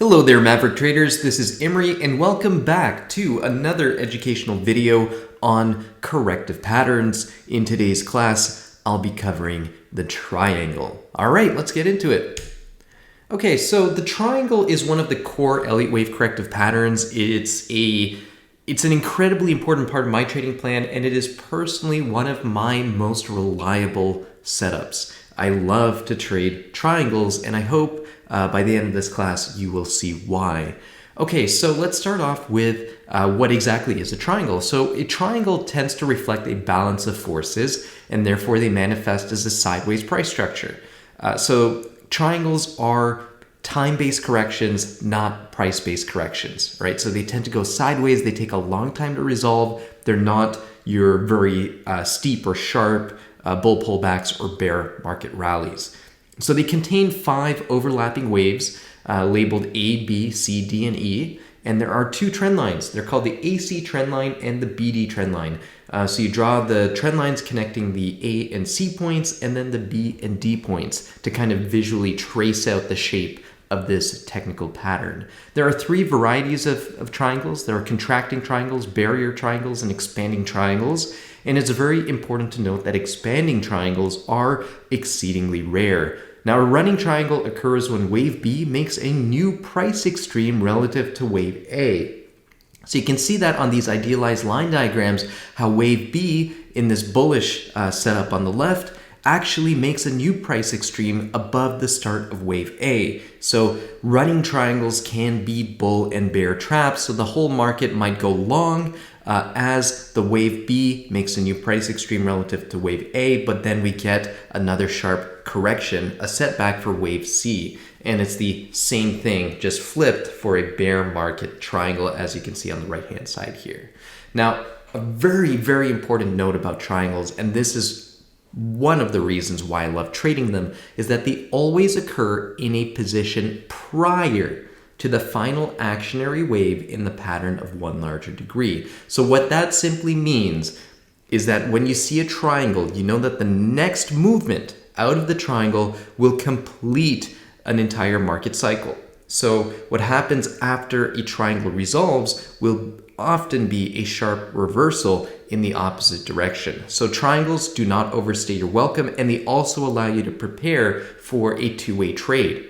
Hello there, Maverick Traders. This is Imre, and welcome back to another educational video on corrective patterns. In today's class, I'll be covering the triangle. All right, let's get into it. Okay, so the triangle is one of the core Elliott Wave corrective patterns. It's an incredibly important part of my trading plan, and it is personally one of my most reliable setups. I love to trade triangles, and I hope by the end of this class, you will see why. Okay, so let's start off with what exactly is a triangle. So a triangle tends to reflect a balance of forces, and therefore they manifest as a sideways price structure. So triangles are time-based corrections, not price-based corrections, right? So they tend to go sideways. They take a long time to resolve. They're not your very steep or sharp bull pullbacks or bear market rallies. So they contain 5 overlapping waves labeled A, B, C, D, and E. And there are 2 trend lines. They're called the AC trend line and the BD trend line. So you draw the trend lines connecting the A and C points and then the B and D points to kind of visually trace out the shape of this technical pattern. There are 3 varieties of triangles. There are contracting triangles, barrier triangles, and expanding triangles. And it's very important to note that expanding triangles are exceedingly rare. Now, a running triangle occurs when wave B makes a new price extreme relative to wave A. So you can see that on these idealized line diagrams, how wave B in this bullish setup on the left actually makes a new price extreme above the start of wave A. So running triangles can be bull and bear traps. So the whole market might go long as the wave B makes a new price extreme relative to wave A, but then we get another sharp correction, a setback for wave C. And it's the same thing, just flipped for a bear market triangle, as you can see on the right-hand side here. Now, a very, very important note about triangles, and this is one of the reasons why I love trading them, is that they always occur in a position prior to the final actionary wave in the pattern of one larger degree. So what that simply means is that when you see a triangle, you know that the next movement out of the triangle will complete an entire market cycle. So what happens after a triangle resolves will often be a sharp reversal in the opposite direction. So triangles do not overstay your welcome, and they also allow you to prepare for a two-way trade.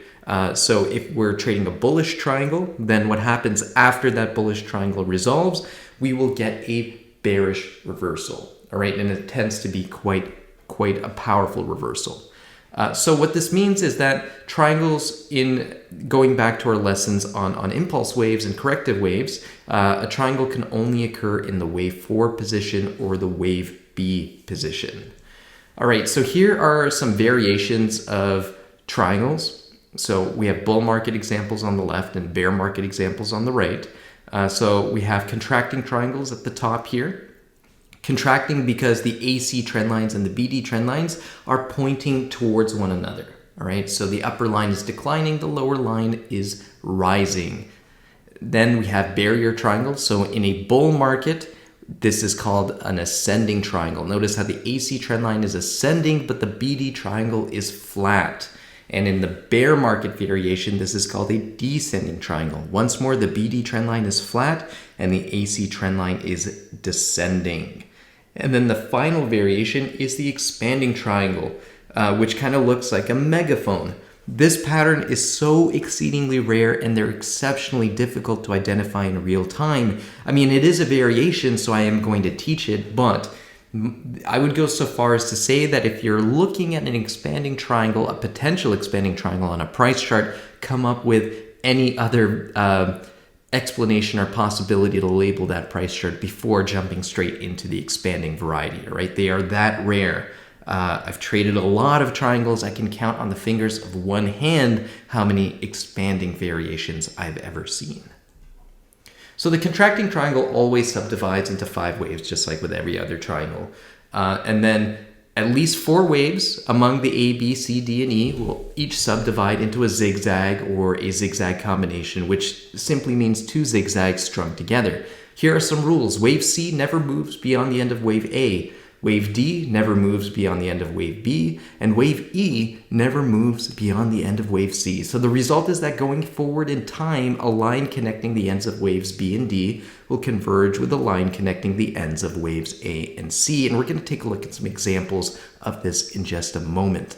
So if we're trading a bullish triangle, then what happens after that bullish triangle resolves, we will get a bearish reversal. All right, and it tends to be quite a powerful reversal. So what this means is that triangles, in going back to our lessons on impulse waves and corrective waves, a triangle can only occur in the wave 4 position or the wave B position. All right, so here are some variations of triangles. So we have bull market examples on the left and bear market examples on the right. So we have contracting triangles at the top here. Contracting because the AC trend lines and the BD trend lines are pointing towards one another. All right, so the upper line is declining, the lower line is rising. Then we have barrier triangles. So in a bull market, this is called an ascending triangle. Notice how the AC trend line is ascending, but the BD triangle is flat. And in the bear market variation, this is called a descending triangle. Once more, the BD trend line is flat and the AC trend line is descending. And then the final variation is the expanding triangle, which kind of looks like a megaphone. This pattern is so exceedingly rare and they're exceptionally difficult to identify in real time. I mean, it is a variation, so I am going to teach it, but I would go so far as to say that if you're looking at an expanding triangle, a potential expanding triangle on a price chart, come up with any other explanation or possibility to label that price chart before jumping straight into the expanding variety, right? They are that rare. I've traded a lot of triangles. I can count on the fingers of one hand how many expanding variations I've ever seen. So the contracting triangle always subdivides into 5 waves, just like with every other triangle. And then at least 4 waves among the A, B, C, D, and E will each subdivide into a zigzag or a zigzag combination, which simply means 2 zigzags strung together. Here are some rules. Wave C never moves beyond the end of wave A. Wave D never moves beyond the end of wave B, and wave E never moves beyond the end of wave C. So the result is that going forward in time, a line connecting the ends of waves B and D will converge with a line connecting the ends of waves A and C. And we're going to take a look at some examples of this in just a moment.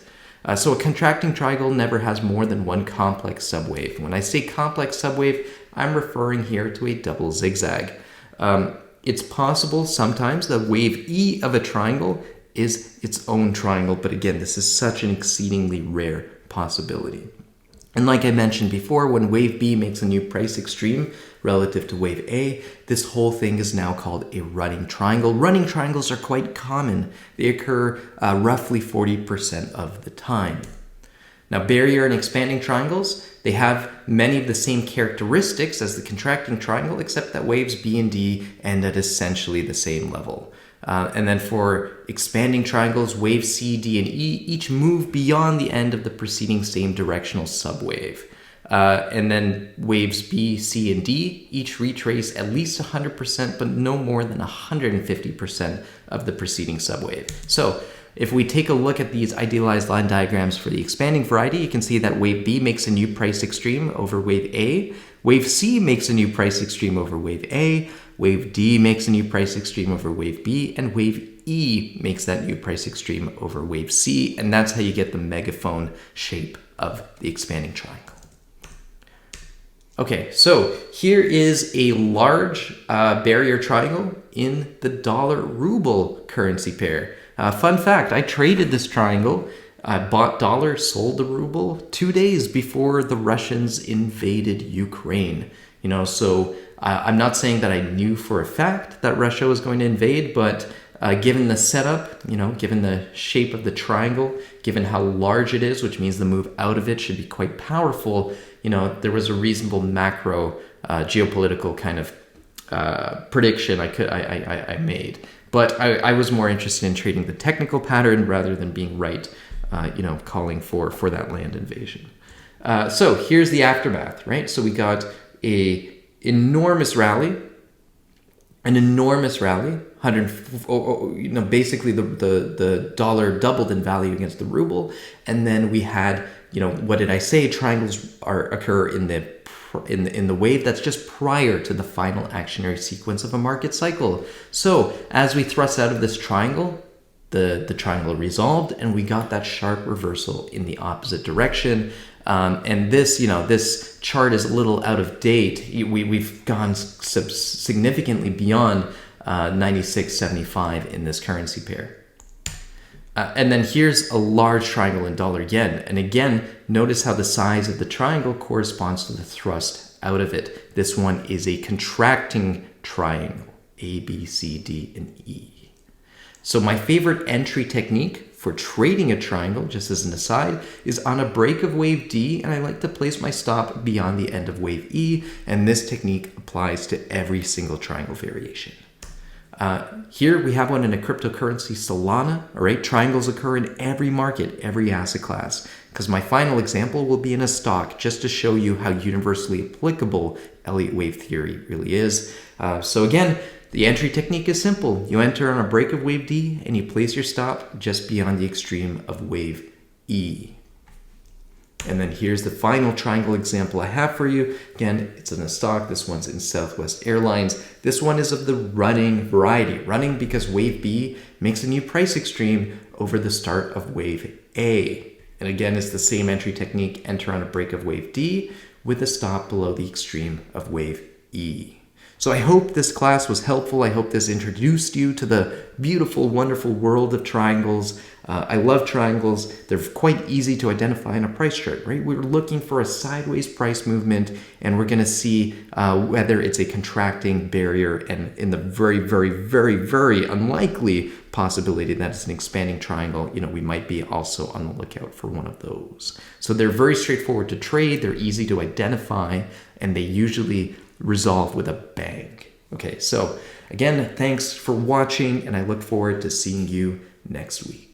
So a contracting triangle never has more than one complex subwave. When I say complex subwave, I'm referring here to a double zigzag. It's possible sometimes that wave E of a triangle is its own triangle, but again, this is such an exceedingly rare possibility. And like I mentioned before, when wave B makes a new price extreme relative to wave A, this whole thing is now called a running triangle. Running triangles are quite common. They occur roughly 40% of the time. Now, barrier and expanding triangles, they have many of the same characteristics as the contracting triangle, except that waves B and D end at essentially the same level. And then for expanding triangles, waves C, D, and E each move beyond the end of the preceding same directional subwave. And then waves B, C, and D each retrace at least 100%, but no more than 150% of the preceding subwave. So if we take a look at these idealized line diagrams for the expanding variety, you can see that wave B makes a new price extreme over wave A, wave C makes a new price extreme over wave A, wave D makes a new price extreme over wave B, and wave E makes that new price extreme over wave C, and that's how you get the megaphone shape of the expanding triangle. Okay, so here is a large barrier triangle in the dollar-ruble currency pair. Fun fact, I traded this triangle. I bought dollar, sold the ruble 2 days before the Russians invaded Ukraine. So I'm not saying that I knew for a fact that Russia was going to invade, but given the setup, given the shape of the triangle, given how large it is, which means the move out of it should be quite powerful, there was a reasonable macro geopolitical kind of prediction I made. But I was more interested in trading the technical pattern rather than being right, calling for that land invasion. So here's the aftermath, right? So we got an enormous rally, basically the dollar doubled in value against the ruble, and then we had, what did I say? Triangles occur in the wave that's just prior to the final actionary sequence of a market cycle. So as we thrust out of this triangle, the triangle resolved, and we got that sharp reversal in the opposite direction. And this chart is a little out of date. We've gone significantly beyond 96.75 in this currency pair. And then here's a large triangle in dollar yen. And again, notice how the size of the triangle corresponds to the thrust out of it. This one is a contracting triangle, A, B, C, D, and E. So my favorite entry technique for trading a triangle, just as an aside, is on a break of wave D, and I like to place my stop beyond the end of wave E, and this technique applies to every single triangle variation. Here we have one in a cryptocurrency, Solana. All right, triangles occur in every market, every asset class, because my final example will be in a stock, just to show you how universally applicable Elliott Wave theory really is. So again, the entry technique is simple. You enter on a break of wave D and you place your stop just beyond the extreme of wave E. And then here's the final triangle example I have for you. Again, it's in a stock. This one's in Southwest Airlines. This one is of the running variety. Running because wave B makes a new price extreme over the start of wave A. And again, it's the same entry technique. Enter on a break of wave D with a stop below the extreme of wave E. So I hope this class was helpful. I hope this introduced you to the beautiful, wonderful world of triangles. I love triangles. They're quite easy to identify in a price chart, right? We're looking for a sideways price movement, and we're going to see whether it's a contracting barrier, and in the very, very, very, very unlikely possibility that it's an expanding triangle, we might be also on the lookout for one of those. So they're very straightforward to trade. They're easy to identify, and they usually resolve with a bang. Okay, so again, thanks for watching, and I look forward to seeing you next week.